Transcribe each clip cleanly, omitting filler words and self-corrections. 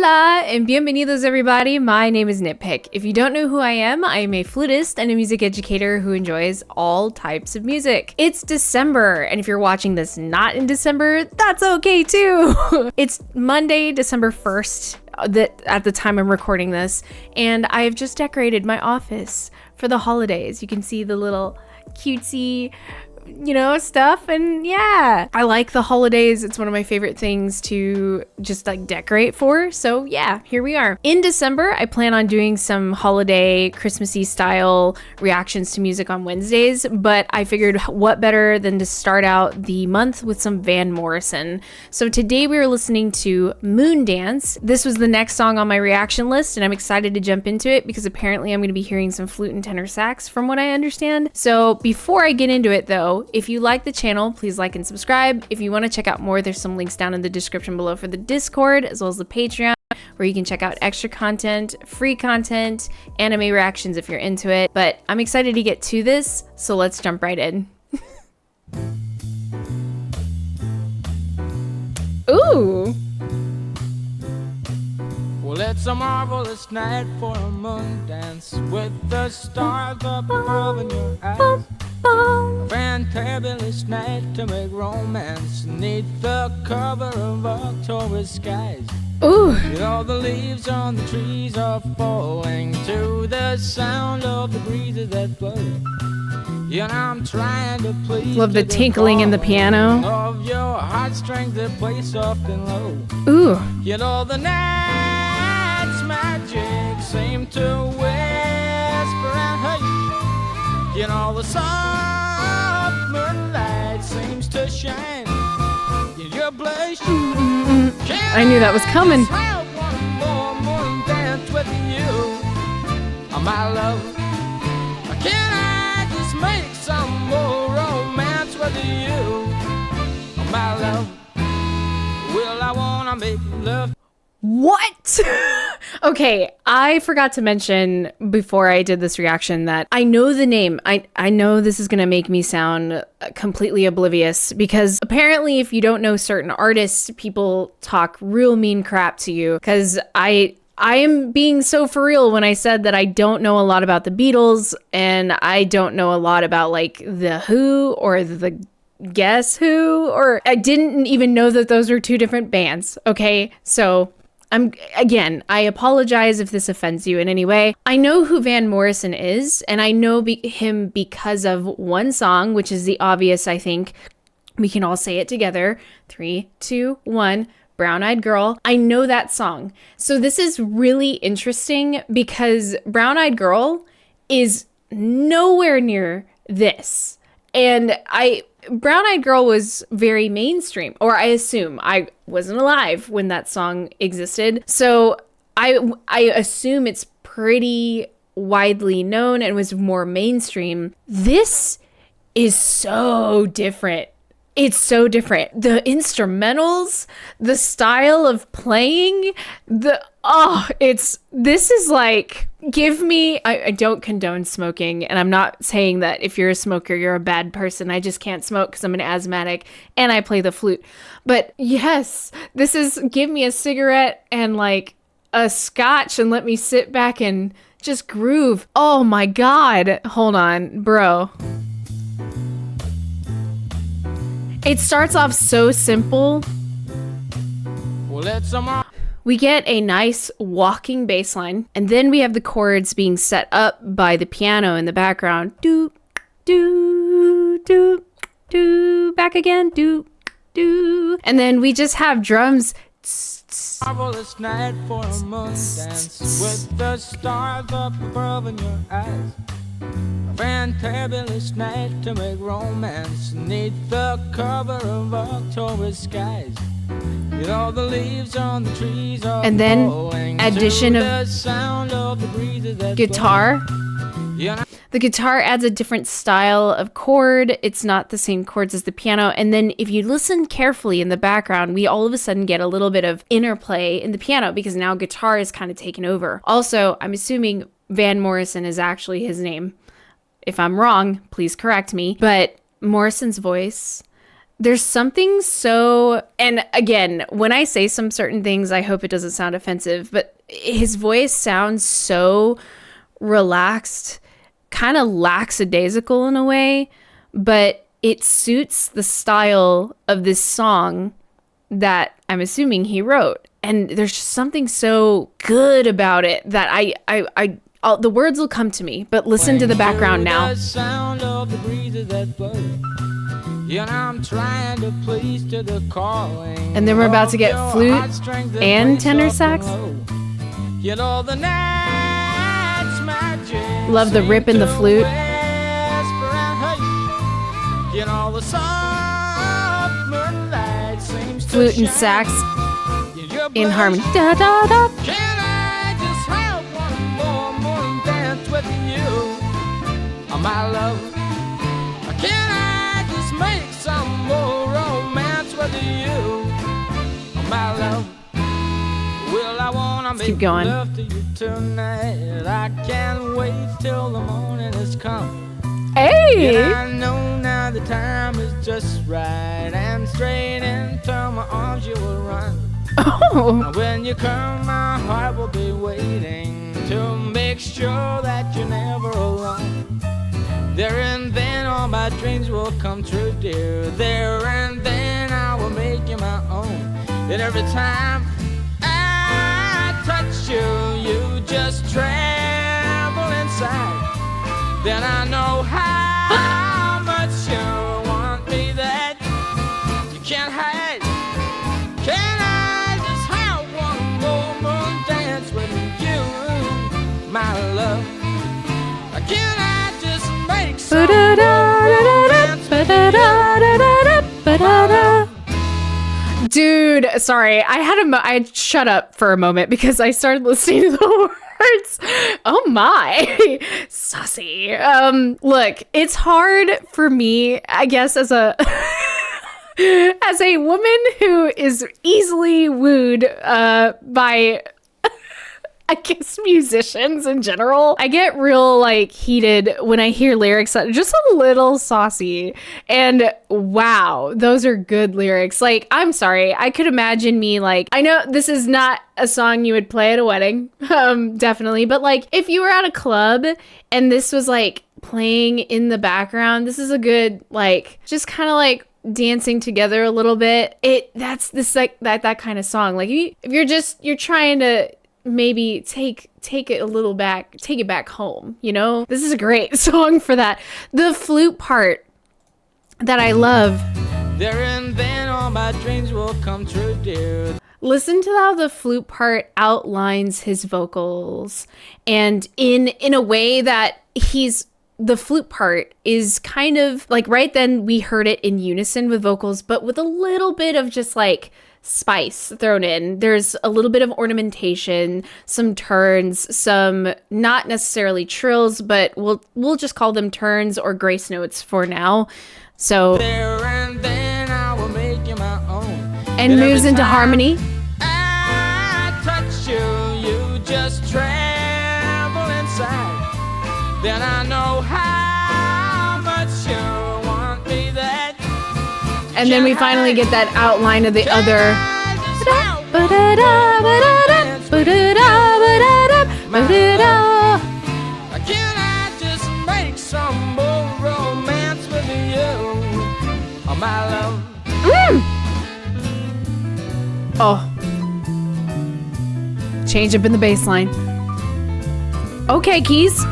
Hola and bienvenidos everybody, my name is NittPicc. If you don't know who I am a flutist and a music educator who enjoys all types of music. It's December, and if you're watching this not in December, that's okay too. It's Monday, December 1st, at the time I'm recording this, and I have just decorated my office for the holidays. You can see the little cutesy stuff, and yeah, I like the holidays. It's one of my favorite things to just like decorate for. So yeah, here we are. In December, I plan on doing some holiday Christmassy style reactions to music on Wednesdays, but I figured what better than to start out the month with some Van Morrison. So today we are listening to Moondance. This was the next song on my reaction list, and I'm excited to jump into it because apparently I'm going to be hearing some flute and tenor sax from what I understand. So before I get into it though, if you like the channel, please like and subscribe. If you want to check out more, there's some links down in the description below for the Discord, as well as the Patreon, where you can check out extra content, free content, anime reactions if you're into it. But I'm excited to get to this, so let's jump right in. Ooh! Well, it's a marvelous night for a moon dance with the stars up above in your eyes. A fantabulous night to make romance neath the cover of October skies. Ooh. The leaves on the trees are falling to the sound of the breezes that blow. I'm trying to please. Love the tinkling in the piano. Of your heartstrings that play soft and low. Ooh. The night's magic seem to whisper and hush. The soft moonlight seems to shine in your blush. I knew that was coming. Have one more moon dance with you, my love. Can I just make some more romance with you, my love? Will I wanna make love? What? Okay, I forgot to mention before I did this reaction that I know the name. I know this is gonna make me sound completely oblivious, because apparently if you don't know certain artists, people talk real mean crap to you, because I am being so for real when I said that I don't know a lot about the Beatles, and I don't know a lot about like the Who or the Guess Who, or I didn't even know that those were two different bands. Okay, so I apologize if this offends you in any way. I know who Van Morrison is, and I know him because of one song, which is the obvious, I think. We can all say it together. 3, 2, 1. Brown Eyed Girl. I know that song. So this is really interesting because Brown Eyed Girl is nowhere near this. And Brown Eyed Girl was very mainstream, or I assume. I wasn't alive when that song existed. So I assume it's pretty widely known and was more mainstream. This is so different. It's so different. The instrumentals, the style of playing, this is like, give me, I don't condone smoking, and I'm not saying that if you're a smoker, you're a bad person. I just can't smoke because I'm an asthmatic and I play the flute. But yes, this is, give me a cigarette and like a scotch and let me sit back and just groove. Oh my God. Hold on, bro. It starts off so simple. We get a nice walking bass line, and then we have the chords being set up by the piano in the background. Do, do, do, do, back again, do, do. And then we just have drums. Marvelous night for a moon dance with the stars up above in your eyes. A fantabulous night to make romance neath the cover of October skies. The leaves on the trees are and then addition of guitar. The guitar adds a different style of chord. It's not the same chords as the piano. And then if you listen carefully in the background, we all of a sudden get a little bit of interplay in the piano because now guitar is kind of taken over. Also, I'm assuming Van Morrison is actually his name. If I'm wrong, please correct me. But Morrison's voice, There's something so, and again, when I say some certain things, I hope it doesn't sound offensive, but his voice sounds so relaxed, kind of lackadaisical in a way, but it suits the style of this song that I'm assuming he wrote. And there's just something so good about it that the words will come to me, but listen to the background now. The sound of the breezes that blow. Yeah, I'm trying to please to the calling. And then we're about to get flute and tenor sax. You know the night's magic. Love the rip in the flute. You know the soft moonlight seems Flute and sax in harmony. Da, da, da. Can I just have one more Moondance with you, oh, my love? Can I just make some more romance with you, oh, my love? Well, I wanna make keep going. love to you tonight. I can't wait till the morning has come. Hey! And I know now the time is just right, and straight into my arms you will run. Oh. When you come, my heart will be waiting to make sure that you're never alone. There and then all my dreams will come true, dear. There and then I will make you my own. And every time I touch you, you just tremble inside. Then I know how much you want me that you can't hide. Can I just have one more Moondance with you, my love? Can I just make some Dude, sorry. I shut up for a moment because I started listening to the words. Oh my. Saucy. Look, it's hard for me, I guess, as a as a woman who is easily wooed by I guess musicians in general. I get real like heated when I hear lyrics that are just a little saucy. And wow, those are good lyrics. Like, I'm sorry, I could imagine me like, I know this is not a song you would play at a wedding, definitely. But like, if you were at a club and this was like playing in the background, this is a good like, just kind of like dancing together a little bit. That's this like that kind of song. Like if you're trying to maybe take it a little back, take it back home, you know? This is a great song for that. The flute part that I love. there and then all my dreams will come true, dear. Listen to how the flute part outlines his vocals, and in a way that the flute part is kind of like right then we heard it in unison with vocals, but with a little bit of just like spice thrown in. There's a little bit of ornamentation, some turns, some not necessarily trills, but we'll just call them turns or grace notes for now. So There and then I will make you my own. and moves into harmony. I touch you, you just tremble inside. Then I know how much you want me that. And then we finally get that outline of the other. Can I just make some more romance with you, oh, my love? Oh. Change up in the bass line. Okay, keys.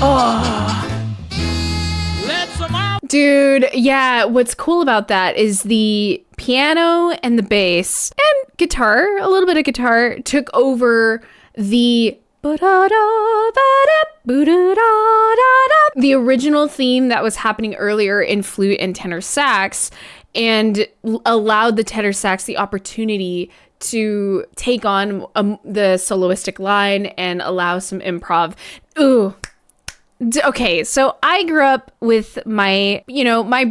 Oh. Dude, yeah, what's cool about that is the piano and the bass and guitar, a little bit of guitar, took over the the original theme that was happening earlier in flute and tenor sax, and allowed the tenor sax the opportunity to take on the soloistic line and allow some improv. Ooh. Okay, so I grew up with my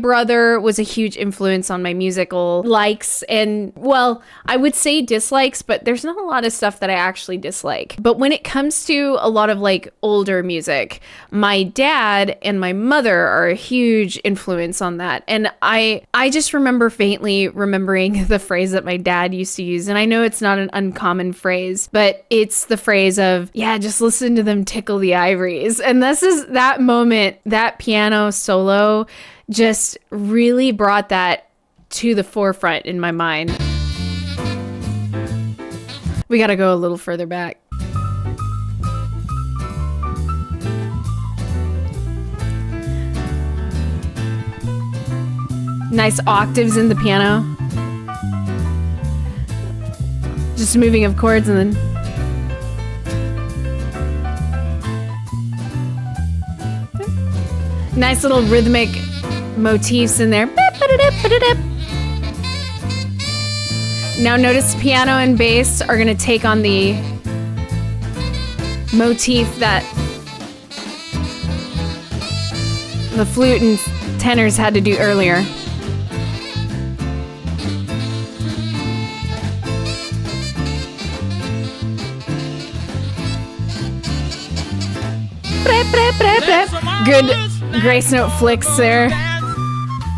brother was a huge influence on my musical likes and, well, I would say dislikes, but there's not a lot of stuff that I actually dislike. But when it comes to a lot of like older music, my dad and my mother are a huge influence on that. And I just remember faintly remembering the phrase that my dad used to use. And I know it's not an uncommon phrase, but it's the phrase of, yeah, just listen to them tickle the ivories. And this is that moment, that piano solo just really brought that to the forefront in my mind. We gotta go a little further back. Nice octaves in the piano. Just moving of chords and then nice little rhythmic motifs in there. Now notice piano and bass are gonna take on the motif that the flute and tenors had to do earlier. Good grace note flicks there.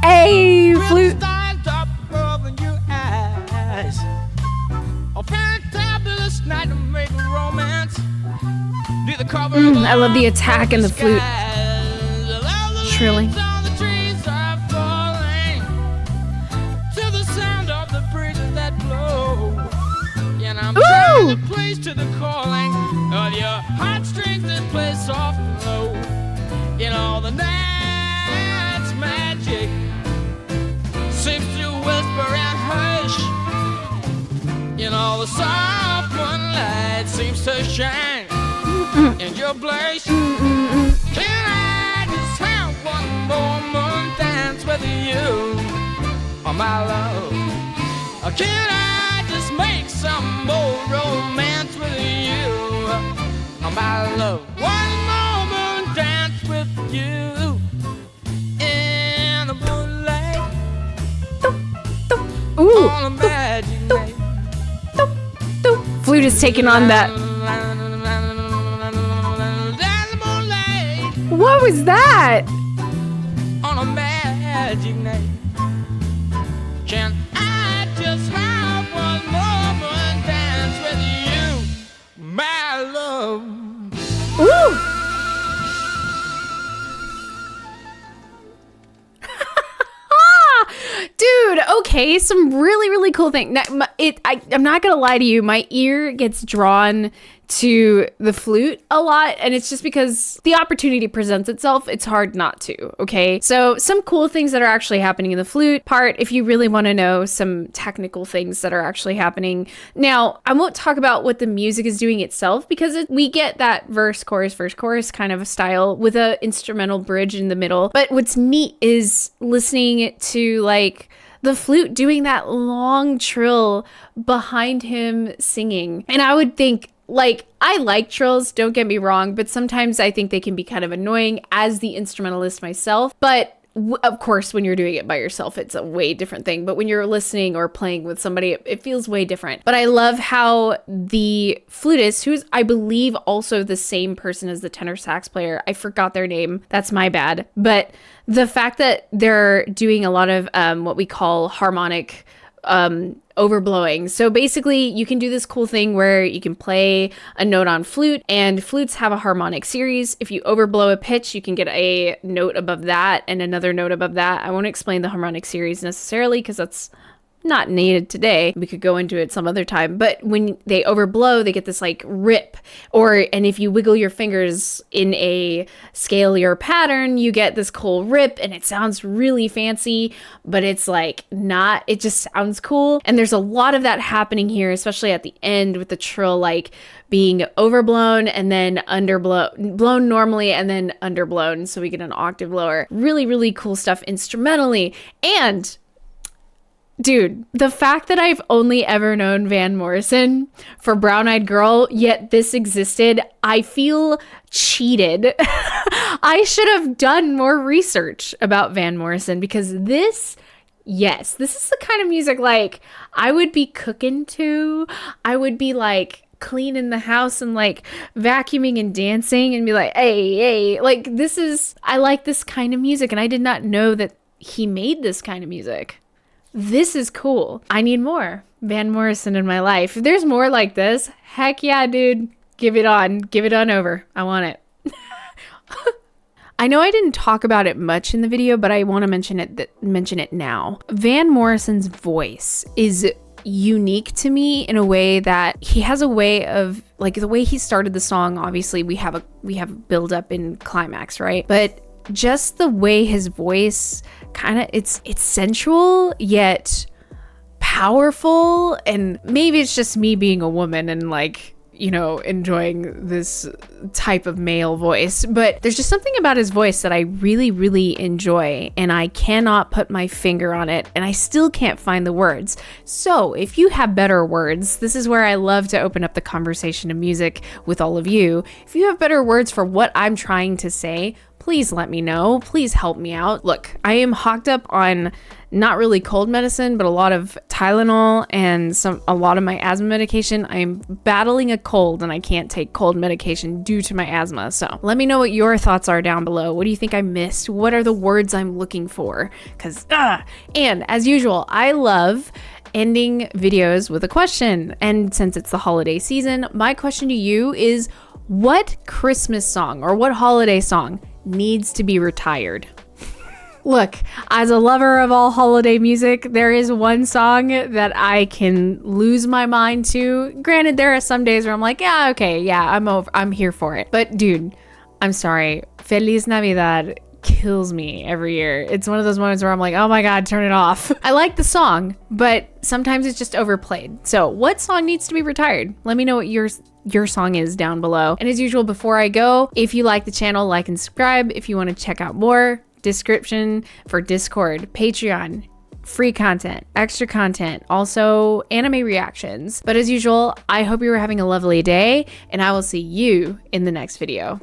Hey, flute. I love the attack and the flute trilling. Ooh! You know, the night's magic seems to whisper and hush. You know, the soft moonlight seems to shine in your place. Can I just have one more moon dance with you, oh my love? Or can I just make some more romance with you, oh my love? One more moon dance with you in the moonlight. Ooh. On a magic night. Flute is taking on that. What was that? On a magic night. Can I just have one moment dance with you, my love? Ooh. Dude, okay, some really, really cool thing. I'm not gonna lie to you, my ear gets drawn to the flute a lot, and it's just because the opportunity presents itself. It's hard not to, okay? So some cool things that are actually happening in the flute part, if you really want to know some technical things that are actually happening. Now, I won't talk about what the music is doing itself, because we get that verse, chorus kind of a style with a instrumental bridge in the middle. But what's neat is listening to like the flute doing that long trill behind him singing. And I would think, like, I like trills, don't get me wrong, but sometimes I think they can be kind of annoying as the instrumentalist myself. But of course, when you're doing it by yourself, it's a way different thing. But when you're listening or playing with somebody, it feels way different. But I love how the flutist, who's I believe also the same person as the tenor sax player, I forgot their name, that's my bad. But the fact that they're doing a lot of what we call harmonic overblowing. So basically you can do this cool thing where you can play a note on flute, and flutes have a harmonic series. If you overblow a pitch, you can get a note above that and another note above that. I won't explain the harmonic series necessarily because that's not needed today. We could go into it some other time. But when they overblow, they get this like rip. And if you wiggle your fingers in a scalier pattern, you get this cool rip, and it sounds really fancy, but it's like not, it just sounds cool. And there's a lot of that happening here, especially at the end with the trill like being overblown and then blown normally and then underblown. So we get an octave lower. Really, really cool stuff instrumentally. And dude, the fact that I've only ever known Van Morrison for Brown Eyed Girl, yet this existed, I feel cheated. I should have done more research about Van Morrison, because this is the kind of music like I would be cooking to. I would be like cleaning the house and like vacuuming and dancing and be like, hey, like I like this kind of music, and I did not know that he made this kind of music. This is cool. I need more Van Morrison in my life. If there's more like this, heck yeah, dude. Give it on over. I want it. I know I didn't talk about it much in the video, but I want to mention it now. Van Morrison's voice is unique to me in a way that he has a way of, like, the way he started the song, obviously we have build up in climax, right? But just the way his voice kind of, it's sensual yet powerful. And maybe it's just me being a woman and like, you know, enjoying this type of male voice, but there's just something about his voice that I really, really enjoy, and I cannot put my finger on it, and I still can't find the words. So if you have better words, this is where I love to open up the conversation of music with all of you. If you have better words for what I'm trying to say, please let me know. Please help me out. Look, I am hocked up on not really cold medicine, but a lot of Tylenol and a lot of my asthma medication. I am battling a cold and I can't take cold medication due to my asthma. So let me know what your thoughts are down below. What do you think I missed? What are the words I'm looking for? And as usual, I love ending videos with a question. And since it's the holiday season, my question to you is, what Christmas song or what holiday song needs to be retired? Look, as a lover of all holiday music, there is one song that I can lose my mind to. Granted, there are some days where I'm like, yeah, okay, yeah, I'm here for it. But dude, I'm sorry, Feliz Navidad kills me every year. It's one of those moments where I'm like, oh my God, turn it off. I like the song, but sometimes it's just overplayed. So what song needs to be retired? Let me know what your song is down below. And as usual, before I go, if you like the channel, like and subscribe. If you want to check out more, description for Discord, Patreon, free content, extra content, also anime reactions. But as usual, I hope you are having a lovely day, and I will see you in the next video.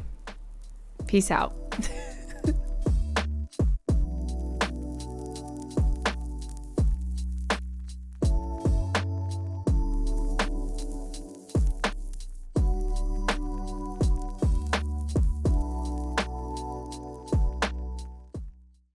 Peace out.